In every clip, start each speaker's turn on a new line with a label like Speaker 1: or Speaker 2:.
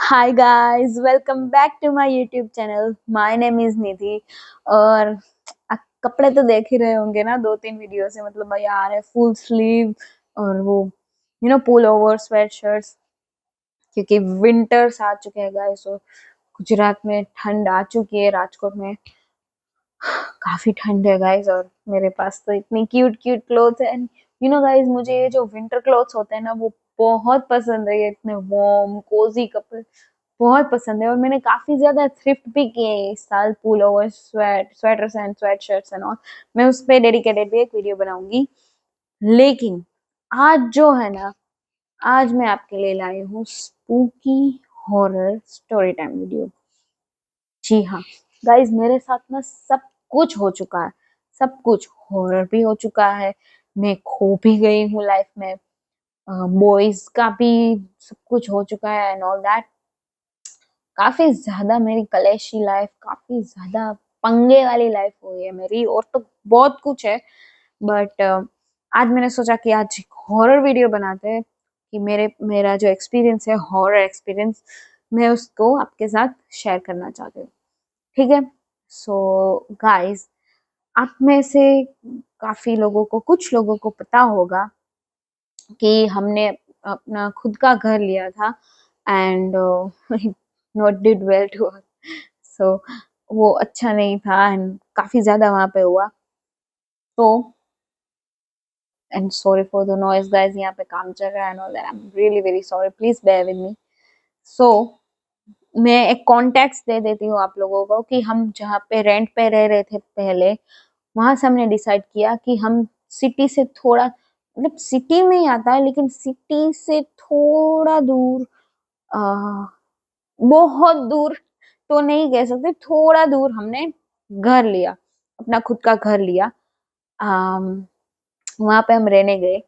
Speaker 1: Hi guys, welcome back to my YouTube channel. My name is Nidhi. और कपड़े तो देख ही रहे होंगे ना, 2-3 वीडियो से। मतलब भाई आ रहे फुल स्लीव और वो पुल ओवर स्वेट शर्ट्स, क्योंकि विंटर्स आ चुके हैं गाइस। और गुजरात में ठंड आ चुकी है, राजकोट में काफी ठंड है गाइस। और मेरे पास तो इतनी क्यूट क्यूट क्लोथ्स है। एंड गाइस, मुझे ये जो विंटर क्लोथ्स होते हैं ना, वो बहुत पसंद है। ये इतने वार्म कोजी कपड़े बहुत पसंद है। और मैंने काफी ज्यादा थ्रिफ्ट भी किए हैं इस साल, pullover sweaters and sweatshirts and all. मैं उस पे डेडिकेटेड भी एक वीडियो बनाऊंगी। लेकिन आज जो है ना, आज मैं आपके लिए लाई हूँ spooky horror story time video. जी हाँ गाइज, मेरे साथ ना सब कुछ हो चुका है। सब कुछ हॉरर भी हो चुका है, मैं खो भी गई हूँ लाइफ में, बॉयज का भी सब कुछ हो चुका है एंड ऑल दैट। काफी ज्यादा मेरी कलेशी लाइफ, काफी ज्यादा पंगे वाली लाइफ हुई है मेरी। और तो बहुत कुछ है, बट आज मैंने सोचा कि आज एक हॉरर वीडियो बनाते हैं। कि मेरा जो एक्सपीरियंस है, हॉरर एक्सपीरियंस, मैं उसको आपके साथ शेयर करना चाहती हूँ। ठीक है। सो गाइस, आप में से काफी लोगों को, कुछ लोगों को पता होगा कि हमने अपना खुद का घर लिया था and not did well to us. So वो अच्छा नहीं था एंड काफी ज्यादा वहां पे हुआ। तो and sorry for the noise guys, यहाँ पे काम चल रहा है and all that. I am really very sorry, please bear with me. So मैं एक कॉन्टेक्स्ट दे देती हूँ आप लोगों को कि हम जहाँ पे रेंट पे रह रहे थे पहले, वहां से हमने डिसाइड किया कि हम सिटी से थोड़ा, मतलब सिटी में ही आता है लेकिन सिटी से थोड़ा दूर, आ, बहुत दूर तो नहीं कह सकते, थोड़ा दूर हमने घर लिया, अपना खुद का घर लिया। वहां पे हम रहने गए।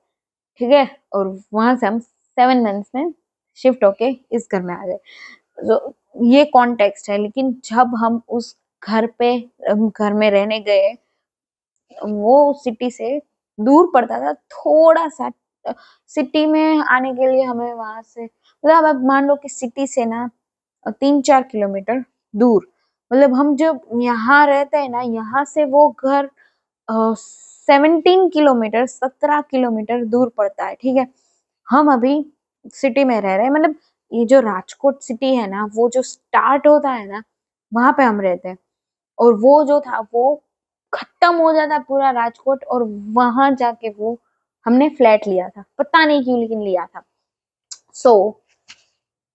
Speaker 1: ठीक है। और वहां से हम 7 मंथ्स में शिफ्ट होके इस घर में आ गए। तो ये कॉन्टेक्स्ट है। लेकिन जब हम उस घर पे, घर में रहने गए, वो सिटी से दूर पड़ता था थोड़ा सा। सिटी में आने के लिए हमें वहां से, मतलब अब मान लो कि सिटी से ना 3-4 किलोमीटर दूर, मतलब हम जब यहाँ रहते हैं ना, यहाँ से वो घर 17 किलोमीटर, 17 किलोमीटर दूर पड़ता है। ठीक है। हम अभी सिटी में रह रहे हैं, मतलब ये जो राजकोट सिटी है ना, वो जो स्टार्ट होता है ना, वहां पे हम रहते हैं। और वो जो था, वो खत्म हो जाता है पूरा राजकोट, और वहां जाके वो हमने फ्लैट लिया था, पता नहीं क्यों लेकिन लिया था। सो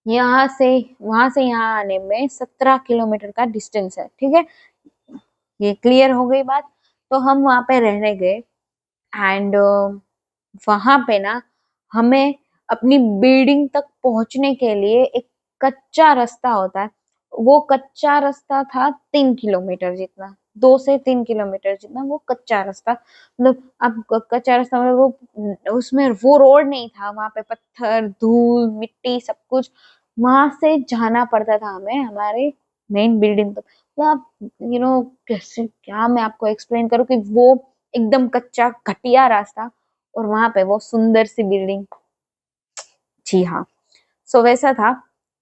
Speaker 1: यहाँ से, वहां से यहाँ आने में 17 किलोमीटर का डिस्टेंस है। ठीक है। ये क्लियर हो गई बात। तो हम वहां पे रहने गए एंड वहां पे ना, हमें अपनी बिल्डिंग तक पहुंचने के लिए एक कच्चा रास्ता होता है। वो कच्चा रास्ता था 3 किलोमीटर जितना, 2 से 3 किलोमीटर जितना वो कच्चा रास्ता। मतलब अब कच्चा रास्ता, मतलब वो उसमें वो रोड नहीं था, वहां पे पत्थर, धूल, मिट्टी, सब कुछ। वहां से जाना पड़ता था हमें हमारे मेन बिल्डिंग तक। तो आप कैसे, क्या मैं आपको एक्सप्लेन करूँ कि वो एकदम कच्चा घटिया रास्ता, और वहां पे वो सुंदर सी बिल्डिंग। जी हाँ। सो वैसा था।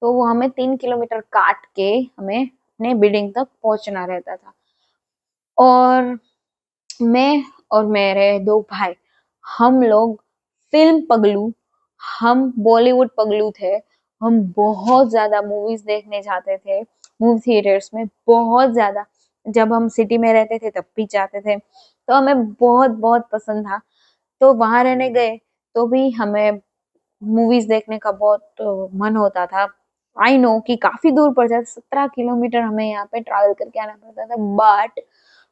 Speaker 1: तो वो हमें 3 किलोमीटर काट के हमें अपने बिल्डिंग तक पहुंचना रहता था। और मैं और मेरे 2 भाई, हम लोग फिल्म पगलू, हम बॉलीवुड पगलू थे। हम बहुत ज्यादा मूवीज देखने जाते थे, मूवी थिएटर्स में बहुत ज्यादा। जब हम सिटी में रहते थे तब भी जाते थे, तो हमें बहुत बहुत पसंद था। तो वहां रहने गए तो भी हमें मूवीज देखने का बहुत मन होता था। आई नो कि काफी दूर पड़ जाता, 17 किलोमीटर हमें यहाँ पे ट्रैवल करके आना पड़ता था, बट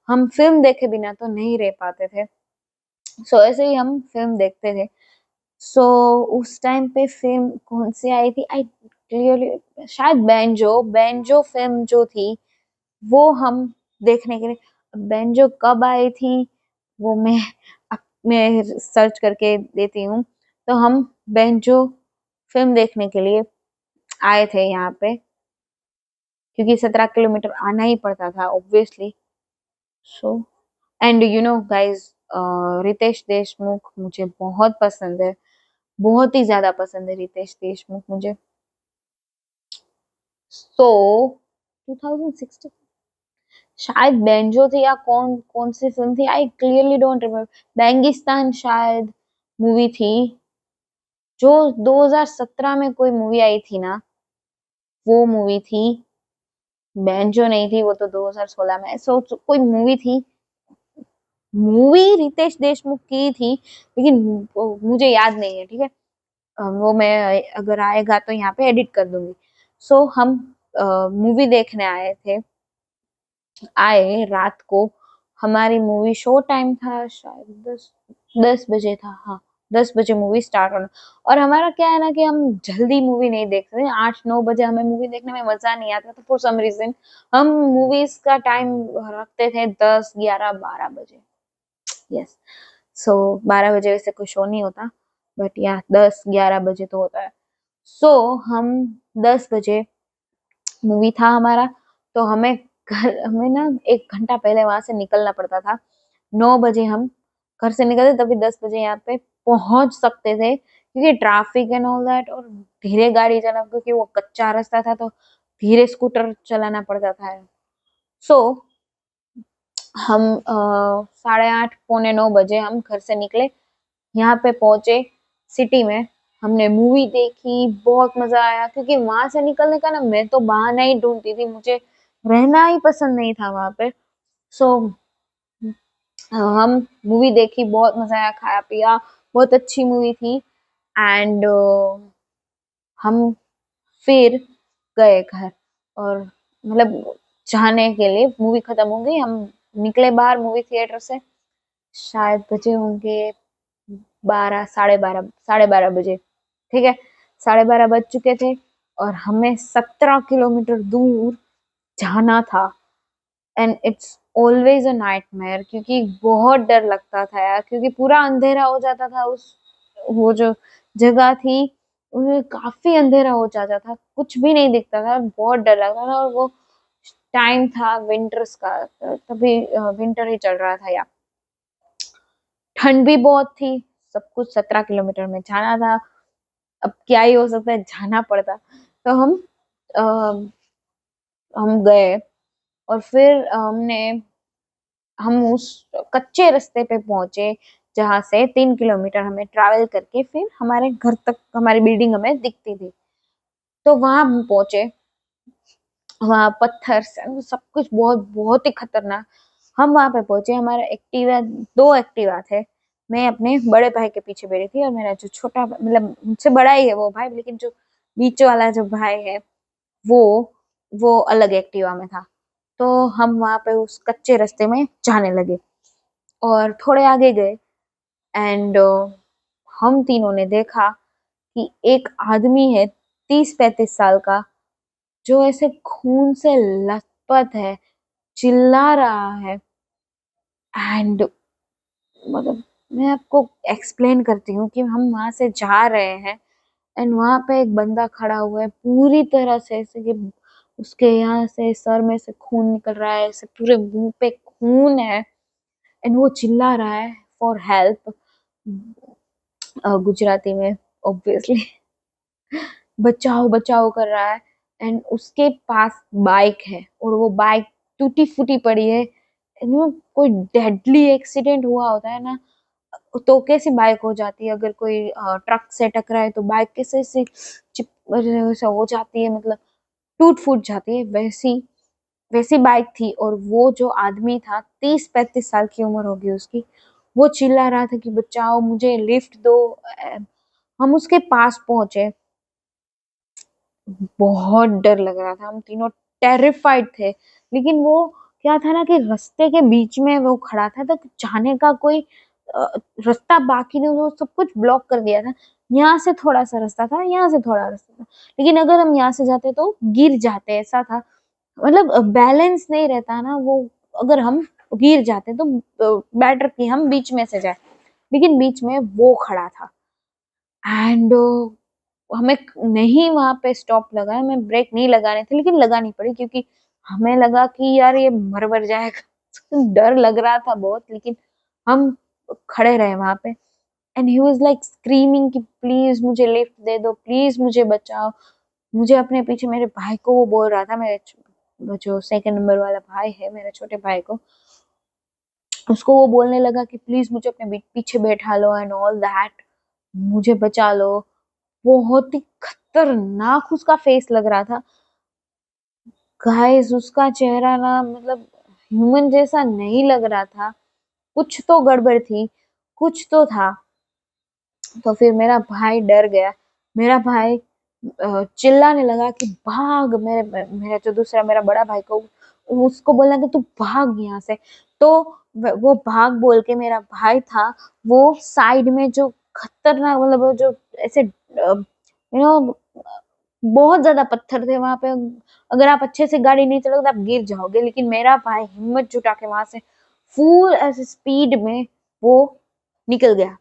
Speaker 1: हम फिल्म देखे बिना तो नहीं रह पाते थे। सो ऐसे ही हम फिल्म देखते थे। सो उस टाइम पे फिल्म कौन सी आई थी, आई क्लियरली, शायद बेंजो, बेंजो फिल्म जो थी, वो हम देखने के लिए। बेंजो कब आई थी वो मैं सर्च करके देती हूँ। तो हम बेंजो फिल्म देखने के लिए आए थे यहाँ पे, क्योंकि 17 किलोमीटर आना ही पड़ता था obviously. So and guys, Riteish Deshmukh मुझे बहुत पसंद है, बहुत ही ज्यादा पसंद है रितेश देशमुख मुझे। सो 2016 शायद बेंजो थी या कौन कौन सी फिल्म थी, आई क्लियरली डोंट रिमेम्बर। बेंगिस्तान शायद मूवी थी, जो 2017 में कोई मूवी आई थी ना, वो मूवी थी। बेंजो नहीं थी, वो तो 2016 में। कोई मूवी थी, मूवी रितेश देशमुख की थी, लेकिन मुझे याद नहीं है, ठीक है। वो मैं अगर आएगा तो यहाँ पे एडिट कर दूंगी। हम मूवी देखने आए थे, आए रात को। हमारी मूवी शो टाइम था शायद 10 बजे था, हाँ 10 बजे मूवी स्टार्ट होना। और हमारा क्या है ना कि हम जल्दी मूवी नहीं देखते, 8-9 बजे हमें मूवी देखने में मजा नहीं आता, तो फॉर सम रीजन हम मूवीज का टाइम रखते थे 10, 11, 12 बजे। यस, 12 बजे वैसे कोई शो नहीं होता, बट या 10-11 बजे तो होता है। हम 10 बजे मूवी था हमारा, तो हमें ना 1 घंटा पहले वहां से निकलना पड़ता था। 9 बजे हम घर से निकलते, तभी 10 बजे यहाँ पे पहुंच सकते थे, क्योंकि ट्रैफिक एंड ऑल दैट, और धीरे गाड़ी चला, क्योंकि वो कच्चा रास्ता था, तो धीरे स्कूटर चलाना पड़ता था। सो हम 8:30 पौने 9 बजे हम घर से निकले, यहाँ पे पहुंचे सिटी में। हमने मूवी देखी, बहुत मजा आया, क्योंकि वहां से निकलने का ना मैं तो बहाना ही ढूंढती थी, मुझे रहना ही पसंद नहीं था वहां पे। सो हम मूवी देखी, बहुत मजा आया, खाया पिया, बहुत अच्छी मूवी थी। एंड हम फिर गए घर, और मतलब जाने के लिए मूवी खत्म हो गई, हम निकले बाहर मूवी थिएटर से। शायद बजे होंगे 12, 12:30 बजे, ठीक है। 12:30 बज चुके थे, और हमें 17 किलोमीटर दूर जाना था। And it's always a nightmare, क्योंकि बहुत डर लगता था यार, क्योंकि पूरा अंधेरा हो जाता था। वो जो जगह थी, उसमें काफी अंधेरा हो जाता था, कुछ भी नहीं दिखता था, बहुत डर लगता था। और वो टाइम था विंटर्स का, तभी विंटर ही चल रहा था यार, ठंड भी बहुत थी। सब कुछ 17 किलोमीटर में जाना था, अब क्या ही हो सकता है, जाना पड़ता। तो अ, हम गए, और फिर हम उस कच्चे रास्ते पे पहुंचे, जहां से 3 किलोमीटर हमें ट्रैवल करके फिर हमारे घर तक हमारी बिल्डिंग हमें दिखती थी। तो वहां हम पहुंचे, वहां पत्थर से सब कुछ बहुत बहुत ही खतरनाक। हम वहां पे पहुंचे, हमारा एक्टिवा, 2 एक्टिवा थे। मैं अपने बड़े भाई के पीछे बैठी थी, और मेरा जो छोटा मतलब मुझसे बड़ा ही है वो भाई, लेकिन जो बीच वाला जो भाई है, वो वो अलग एक्टिवा में था। तो हम वहां पे उस कच्चे रास्ते में जाने लगे, और थोड़े आगे गए। एंड हम तीनों ने देखा कि एक आदमी है, 30-35 साल का, जो ऐसे खून से लथपथ है, चिल्ला रहा है। एंड मतलब मैं आपको एक्सप्लेन करती हूँ कि हम वहां से जा रहे हैं, एंड वहां पे एक बंदा खड़ा हुआ है, पूरी तरह से ऐसे कि उसके यहाँ से सर में से खून निकल रहा है, ऐसे पूरे मुंह पे खून है। एंड वो चिल्ला रहा है फॉर हेल्प, गुजराती में ऑब्वियसली, बचाओ बचाओ कर रहा है। एंड उसके पास बाइक है, और वो बाइक टूटी फूटी पड़ी है। कोई डेडली एक्सीडेंट हुआ होता है ना, तो कैसी बाइक हो जाती है, अगर कोई ट्रक से टकराए तो बाइक कैसे ऐसे चिप वैसे हो जाती है, मतलब टूट फूट जाती है, वैसी वैसी बाइक थी। और वो जो आदमी था, 30-35 साल की उम्र होगी उसकी, वो चिल्ला रहा था कि बचाओ, मुझे लिफ्ट दो। हम उसके पास पहुंचे, बहुत डर लग रहा था, हम तीनों टेरिफाइड थे। लेकिन वो क्या था ना कि रास्ते के बीच में वो खड़ा था, तो जाने का कोई अ, रास्ता बाकी नहीं, वो सब कुछ ब्लॉक कर दिया था। यहाँ से थोड़ा सा रास्ता था, यहाँ से थोड़ा रास्ता था, लेकिन अगर हम यहाँ से जाते तो गिर जाते, ऐसा था। मतलब बैलेंस नहीं रहता ना वो, अगर हम गिर जाते तो बेटर कि हम बीच में से जाए, लेकिन बीच में वो खड़ा था। एंड हमें नहीं वहां पे स्टॉप लगा, हमें ब्रेक नहीं लगाने थे, लेकिन लगानी पड़ी, क्योंकि हमें लगा कि यार ये मर जाएगा। डर लग रहा था बहुत, लेकिन हम खड़े रहे वहां पे। And he was like screaming कि प्लीज मुझे लिफ्ट दे दो, प्लीज मुझे बचाओ। मुझे अपने पीछे मेरे भाई को वो बोल रहा था, मेरे जो सेकंड नंबर वाला भाई है, मेरे छोटे भाई को, उसको वो बोलने लगा कि प्लीज मुझे अपने पीछे बैठा लो एंड ऑल दैट, मुझे बचा लो। बहुत ही खतरनाक उसका फेस लग रहा था गाइस। उसका चेहरा ना मतलब ह्यूमन जैसा नहीं लग रहा था, कुछ तो गड़बड़ थी, कुछ तो था। तो फिर मेरा भाई डर गया, मेरा भाई चिल्लाने लगा कि भाग। मेरा जो दूसरा मेरा बड़ा भाई को, उसको बोलना कि तू भाग यहाँ से। तो वो भाग बोल के, मेरा भाई था वो साइड में जो खतरनाक मतलब वो जो ऐसे बहुत ज्यादा पत्थर थे वहां पे, अगर आप अच्छे से गाड़ी नहीं चलोगे तो आप गिर जाओगे। लेकिन मेरा भाई हिम्मत जुटा के वहां से फुल ऐसे स्पीड में वो निकल गया,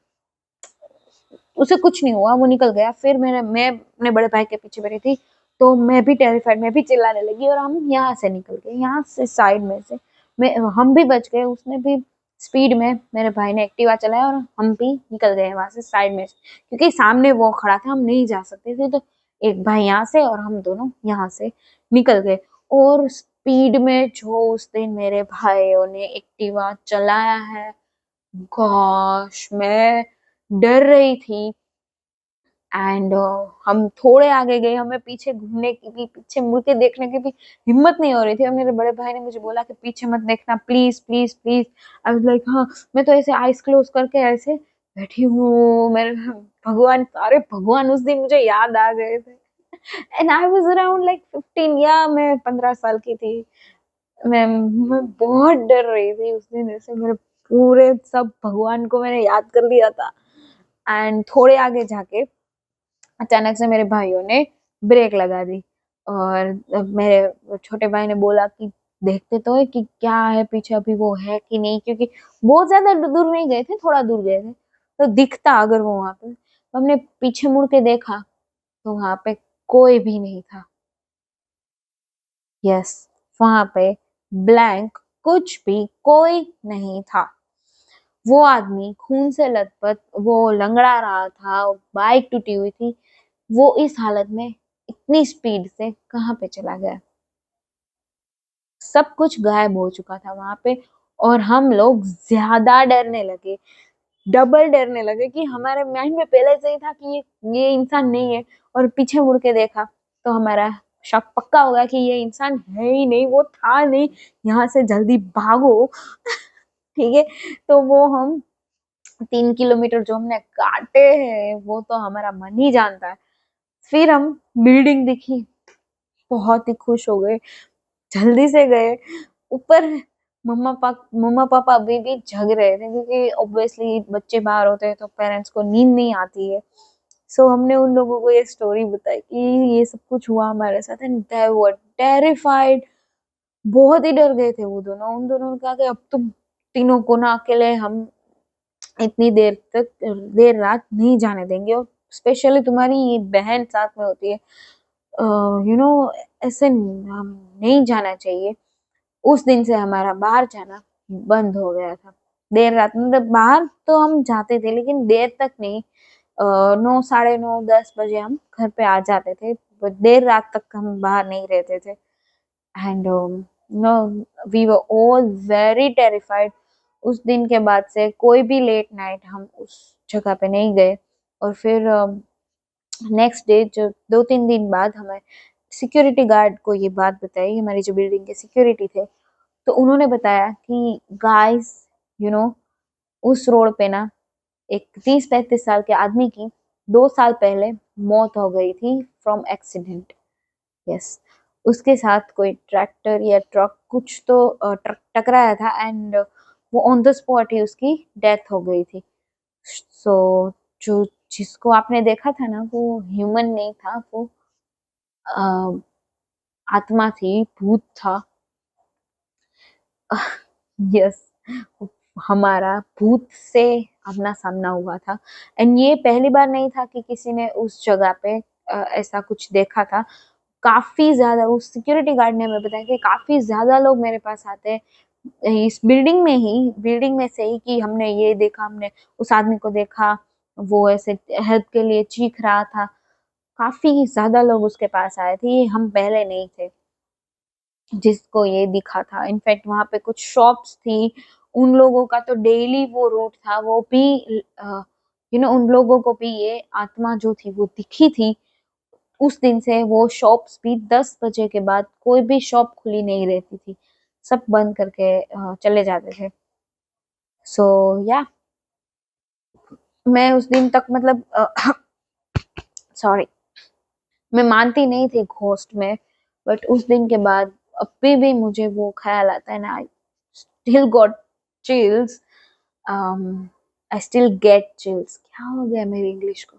Speaker 1: उसे कुछ नहीं हुआ, वो निकल गया। फिर मैं अपने बड़े भाई के पीछे बैठी थी, तो मैं भी टेरिफाइड, मैं भी चिल्लाने लगी और हम यहाँ से निकल गए, यहाँ से साइड में से मैं हम भी बच गए। उसने भी स्पीड में, मेरे भाई ने एक्टिवा चलाया और हम भी निकल गए वहां से साइड में से, क्योंकि सामने वो खड़ा था, हम नहीं जा सकते थे। तो एक भाई यहाँ से और हम दोनों यहाँ से निकल गए। और स्पीड में जो उस दिन मेरे भाइयों ने एक्टिवा चलाया है, गॉश, मैं डर रही थी। एंड हम थोड़े आगे गए, हमें पीछे घूमने की भी, पीछे मुड़ के देखने की भी हिम्मत नहीं हो रही थी। और मेरे बड़े भाई ने मुझे बोला कि पीछे मत देखना please please please. I was like हाँ। मैं तो ऐसे आईज क्लोज करके ऐसे बैठी हूँ। मेरे भगवान, सारे भगवान उस दिन मुझे याद आ गए थे। And I was around like 15, या मैं 15 साल की थी। मैं बहुत डर रही थी उस दिन, ऐसे मेरे पूरे सब भगवान को मैंने याद कर लिया था। एंड थोड़े आगे जाके अचानक से मेरे भाइयों ने ब्रेक लगा दी, और मेरे छोटे भाई ने बोला कि देखते तो है कि क्या है पीछे, अभी वो है कि नहीं, क्योंकि बहुत ज्यादा दूर नहीं गए थे, थोड़ा दूर गए थे, तो दिखता अगर वो वहां पे। तो हमने पीछे मुड़ के देखा, तो वहां पे कोई भी नहीं था। यस, वहां पे ब्लैंक, कुछ भी, कोई नहीं था। वो आदमी खून से लथपथ, वो लंगड़ा रहा था, बाइक टूटी हुई थी, वो इस हालत में इतनी स्पीड से कहाँ पे चला गया। सब कुछ गायब हो चुका था वहां पे। और हम लोग ज्यादा डरने लगे, डबल डरने लगे, कि हमारे माइंड में पहले से ही था कि ये इंसान नहीं है। और पीछे मुड़ के देखा तो हमारा शक पक्का हो गया कि ये इंसान है ही नहीं, वो था नहीं, यहाँ से जल्दी भागो। ठीक है। तो वो हम 3 किलोमीटर जो हमने काटे हैं वो तो हमारा मन ही जानता है। फिर हम बिल्डिंग दिखी, बहुत ही खुश हो गए, जल्दी से गए ऊपर। मम्मा पापा अभी भी जग रहे थे, क्योंकि ऑब्वियसली बच्चे बाहर होते हैं तो पेरेंट्स को नींद नहीं आती है। सो हमने उन लोगों को ये स्टोरी बताई कि ये सब कुछ हुआ हमारे साथ, एंड दे वर टेरिफाइड। बहुत ही डर गए थे वो दोनों। उन दोनों ने कहा कि अब तुम तीनों को ना अकेले हम इतनी देर तक, देर रात नहीं जाने देंगे, और स्पेशली तुम्हारी ये बहन साथ में होती है, ऐसे नहीं जाना चाहिए। उस दिन से हमारा बाहर जाना बंद हो गया था। देर रात मतलब बाहर तो हम जाते थे, लेकिन देर तक नहीं। 9, साढ़े 9, 10 बजे हम घर पे आ जाते थे, but देर रात तक हम बाहर नहीं रहते थे। And no, we were all very terrified. उस दिन के बाद से कोई भी लेट नाइट हम उस जगह पे नहीं गए। और फिर नेक्स्ट डे, जो 2-3 दिन बाद, हमें सिक्योरिटी गार्ड को ये बात बताई, हमारी जो बिल्डिंग के सिक्योरिटी थे, तो उन्होंने बताया कि गाइस, यू नो उस रोड पे ना एक 30-35 साल के आदमी की 2 साल पहले मौत हो गई थी फ्रॉम एक्सीडेंट। यस, उसके साथ कोई ट्रैक्टर या ट्रक कुछ तो ट्रक टकराया था, एंड वो ऑन द स्पॉट ही उसकी डेथ हो गई थी। सो जो जिसको आपने देखा था ना, वो ह्यूमन नहीं था, वो आत्मा थी, भूत था। यस, हमारा भूत से आमना सामना हुआ था। एंड ये पहली बार नहीं था कि किसी ने उस जगह पे ऐसा कुछ देखा था। काफी ज्यादा, उस सिक्योरिटी गार्ड ने हमें बताया कि काफी ज्यादा लोग मेरे पास आते हैं इस बिल्डिंग में से ही, कि हमने ये देखा, हमने उस आदमी को देखा, वो ऐसे हेल्प के लिए चीख रहा था। काफी ज्यादा लोग उसके पास आए थे, ये हम पहले नहीं थे जिसको ये दिखा था। इनफैक्ट वहां पे कुछ शॉप्स थी, उन लोगों का तो डेली वो रूट था, वो भी उन लोगों को भी ये आत्मा जो थी वो दिखी थी। उस दिन से वो शॉप्स भी 10 बजे के बाद कोई भी शॉप खुली नहीं रहती थी, सब बंद करके चले जाते थे। सो या मैं उस दिन तक मतलब सॉरी, मैं मानती नहीं थी घोस्ट में, बट उस दिन के बाद अभी भी मुझे वो ख्याल आता है ना, I still got chills. I still get chills. क्या हो गया मेरी इंग्लिश को?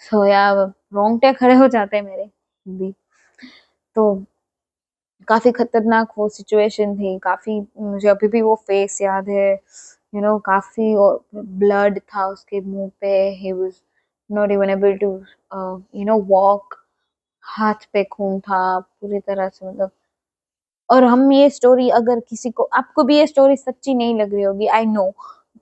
Speaker 1: सो यार रोंगटे खड़े हो जाते हैं मेरे भी। तो काफी खतरनाक वो सिचुएशन थी, काफी मुझे अभी भी वो फेस याद है। काफी ब्लड था उसके मुंह पे, he was not even able to walk, हाथ पे खून था पूरी तरह से, मतलब। और हम ये स्टोरी, अगर किसी को, आपको भी ये स्टोरी सच्ची नहीं लग रही होगी, आई नो,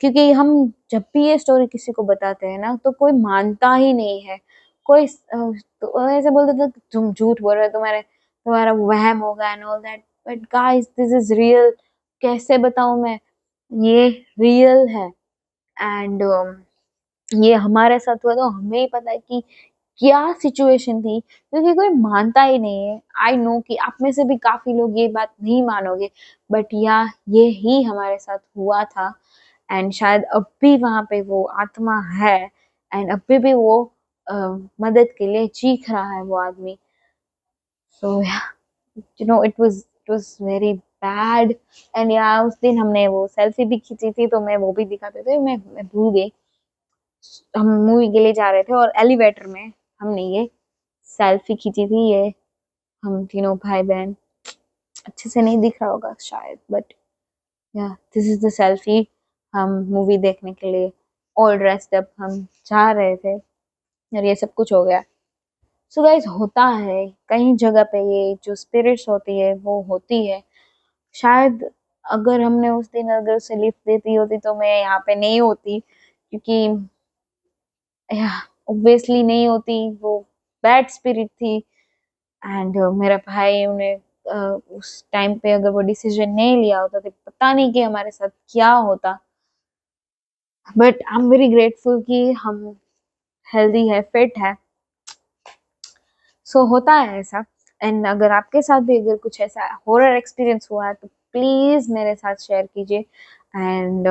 Speaker 1: क्योंकि हम जब भी ये स्टोरी किसी को बताते हैं ना तो कोई मानता ही नहीं है। कोई तो ऐसे बोलते थे तुम झूठ बोल रहे हो, तुम्हारे तुम्हारा वहम होगा and all that, but guys this is real. कैसे बताऊं मैं, ये रियल है। एंड ये हमारे साथ हुआ तो हमें ही पता है कि क्या सिचुएशन थी, क्योंकि कोई मानता ही नहीं है। आई नो कि आप में से भी काफी लोग ये बात नहीं मानोगे, बट या ये ही हमारे साथ हुआ था। एंड शायद अब भी वहां पे वो आत्मा है, एंड अभी भी वो मदद के लिए चीख रहा है वो आदमी। So it was very bad. And या उस दिन हमने वो सेल्फी भी खींची थी, तो मैं वो भी दिखाते थे, मैं भूल गई। हम मूवी के लिए जा रहे थे और एलिवेटर में हमने ये सेल्फी खींची थी, ये हम तीनों भाई बहन। अच्छे से नहीं दिख रहा होगा शायद, बट या दिस इज द सेल्फी। हम मूवी देखने के लिए ऑल ड्रेस्ड अप हम जा रहे थे, और ये सब कुछ हो गया। सो गाइस, होता है कई जगह पे, ये जो स्पिरिट्स होती है वो होती है। शायद अगर हमने उस दिन अगर उसे लिफ्ट देती होती तो मैं यहाँ पे नहीं होती, क्योंकि ऑब्वियसली नहीं होती, वो बैड स्पिरिट थी। एंड मेरा भाई उन्हें उस टाइम पे अगर वो डिसीजन नहीं लिया होता तो पता नहीं कि हमारे साथ क्या होता। But I am very grateful कि हम हेल्दी है, फिट है। सो होता है ऐसा। एंड अगर आपके साथ भी अगर कुछ ऐसा हॉरर एक्सपीरियंस हुआ है तो प्लीज मेरे साथ शेयर कीजिए। And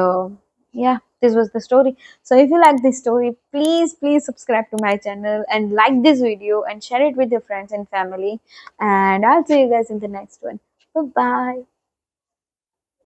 Speaker 1: yeah, this was the story. So if you like this story, please subscribe to my channel and like this video and share it with your friends and family. And I'll see you guys in the next one. Bye bye.